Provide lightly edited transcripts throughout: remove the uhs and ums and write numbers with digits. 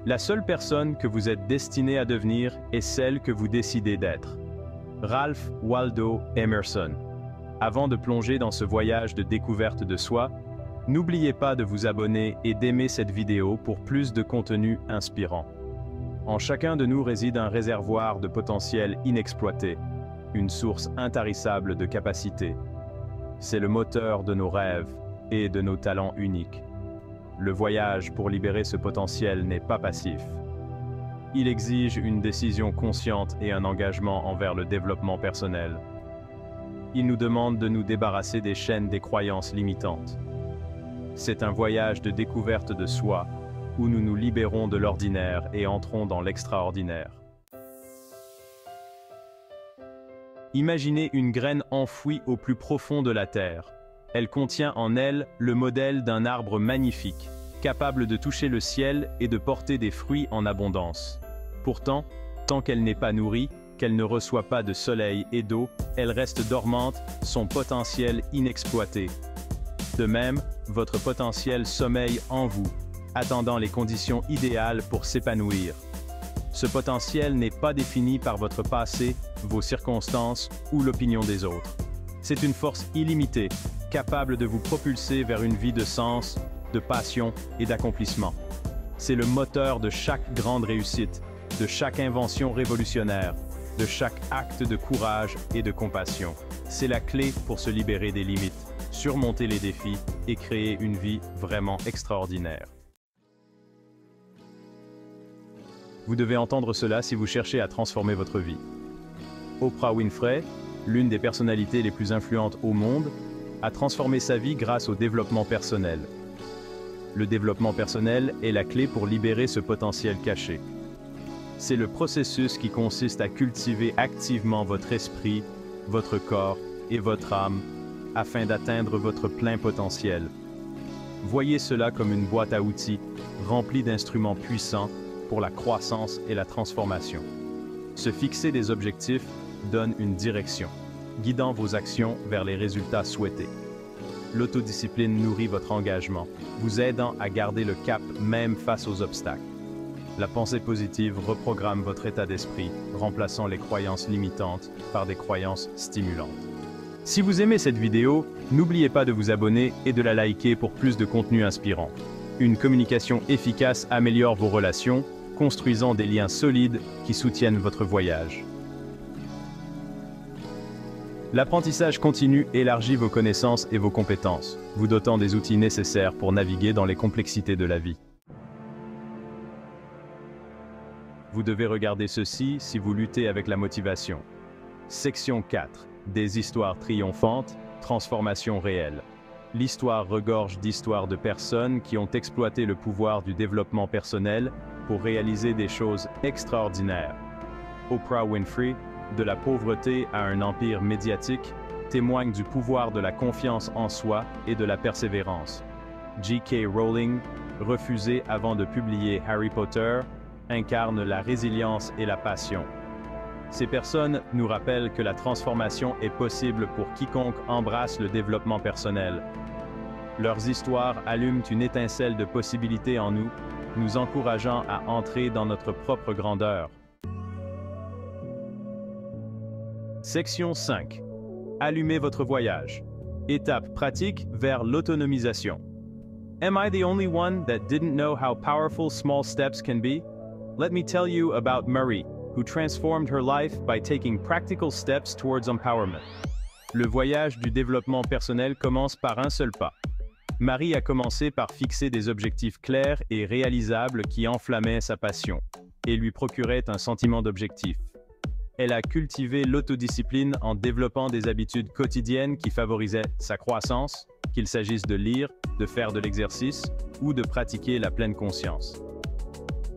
La seule personne que vous êtes destiné à devenir est celle que vous décidez d'être. Ralph Waldo Emerson. Avant de plonger dans ce voyage de découverte de soi, n'oubliez pas de vous abonner et d'aimer cette vidéo pour plus de contenu inspirant. En chacun de nous réside un réservoir de potentiel inexploité, une source intarissable de capacités. C'est le moteur de nos rêves et de nos talents uniques. Le voyage pour libérer ce potentiel n'est pas passif. Il exige une décision consciente et un engagement envers le développement personnel. Il nous demande de nous débarrasser des chaînes des croyances limitantes. C'est un voyage de découverte de soi, où nous nous libérons de l'ordinaire et entrons dans l'extraordinaire. Imaginez une graine enfouie au plus profond de la terre. Elle contient en elle le modèle d'un arbre magnifique, capable de toucher le ciel et de porter des fruits en abondance. Pourtant, tant qu'elle n'est pas nourrie, qu'elle ne reçoit pas de soleil et d'eau, elle reste dormante, son potentiel inexploité. De même, votre potentiel sommeille en vous, attendant les conditions idéales pour s'épanouir. Ce potentiel n'est pas défini par votre passé, vos circonstances ou l'opinion des autres. C'est une force illimitée, capable de vous propulser vers une vie de sens, de passion et d'accomplissement. C'est le moteur de chaque grande réussite, de chaque invention révolutionnaire, de chaque acte de courage et de compassion. C'est la clé pour se libérer des limites, surmonter les défis et créer une vie vraiment extraordinaire. Vous devez entendre cela si vous cherchez à transformer votre vie. Oprah Winfrey, l'une des personnalités les plus influentes au monde, a transformé sa vie grâce au développement personnel. Le développement personnel est la clé pour libérer ce potentiel caché. C'est le processus qui consiste à cultiver activement votre esprit, votre corps et votre âme afin d'atteindre votre plein potentiel. Voyez cela comme une boîte à outils remplie d'instruments puissants pour la croissance et la transformation. Se fixer des objectifs donne une direction, guidant vos actions vers les résultats souhaités. L'autodiscipline nourrit votre engagement, vous aidant à garder le cap même face aux obstacles. La pensée positive reprogramme votre état d'esprit, remplaçant les croyances limitantes par des croyances stimulantes. Si vous aimez cette vidéo, n'oubliez pas de vous abonner et de la liker pour plus de contenu inspirant. Une communication efficace améliore vos relations, construisant des liens solides qui soutiennent votre voyage. L'apprentissage continu élargit vos connaissances et vos compétences, vous dotant des outils nécessaires pour naviguer dans les complexités de la vie. Vous devez regarder ceci si vous luttez avec la motivation. Section 4. Des histoires triomphantes, transformation réelle. L'histoire regorge d'histoires de personnes qui ont exploité le pouvoir du développement personnel pour réaliser des choses extraordinaires. Oprah Winfrey, de la pauvreté à un empire médiatique, témoigne du pouvoir de la confiance en soi et de la persévérance. J.K. Rowling, refusée avant de publier Harry Potter, incarne la résilience et la passion. Ces personnes nous rappellent que la transformation est possible pour quiconque embrasse le développement personnel. Leurs histoires allument une étincelle de possibilités en nous, nous encourageant à entrer dans notre propre grandeur. Section 5. Allumez votre voyage. Étape pratique vers l'autonomisation. Am I the only one that didn't know how powerful small steps can be? Let me tell you about Marie, who transformed her life by taking practical steps towards empowerment. Le voyage du développement personnel commence par un seul pas. Marie a commencé par fixer des objectifs clairs et réalisables qui enflammaient sa passion et lui procuraient un sentiment d'objectif. Elle a cultivé l'autodiscipline en développant des habitudes quotidiennes qui favorisaient sa croissance, qu'il s'agisse de lire, de faire de l'exercice ou de pratiquer la pleine conscience.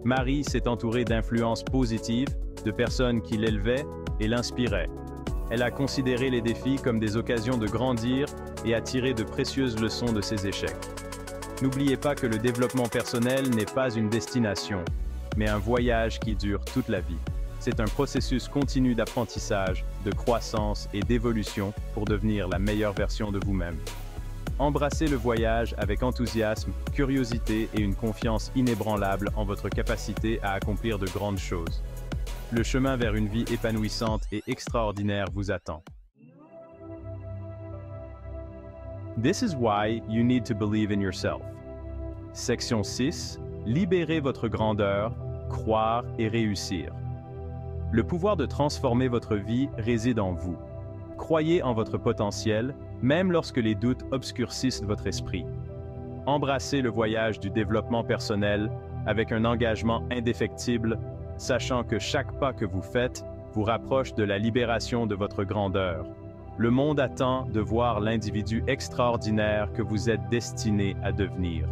Marie s'est entourée d'influences positives, de personnes qui l'élevaient et l'inspiraient. Elle a considéré les défis comme des occasions de grandir et a tiré de précieuses leçons de ses échecs. N'oubliez pas que le développement personnel n'est pas une destination, mais un voyage qui dure toute la vie. C'est un processus continu d'apprentissage, de croissance et d'évolution pour devenir la meilleure version de vous-même. Embrassez le voyage avec enthousiasme, curiosité et une confiance inébranlable en votre capacité à accomplir de grandes choses. Le chemin vers une vie épanouissante et extraordinaire vous attend. This is why you need to believe in yourself. Section 6. Libérez votre grandeur, croire et réussir. Le pouvoir de transformer votre vie réside en vous. Croyez en votre potentiel, même lorsque les doutes obscurcissent votre esprit. Embrassez le voyage du développement personnel avec un engagement indéfectible, sachant que chaque pas que vous faites vous rapproche de la libération de votre grandeur. Le monde attend de voir l'individu extraordinaire que vous êtes destiné à devenir.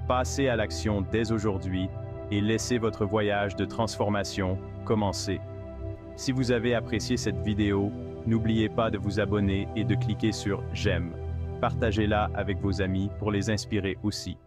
Passez à l'action dès aujourd'hui et laissez votre voyage de transformation commencer. Si vous avez apprécié cette vidéo, n'oubliez pas de vous abonner et de cliquer sur « J'aime ». Partagez-la avec vos amis pour les inspirer aussi.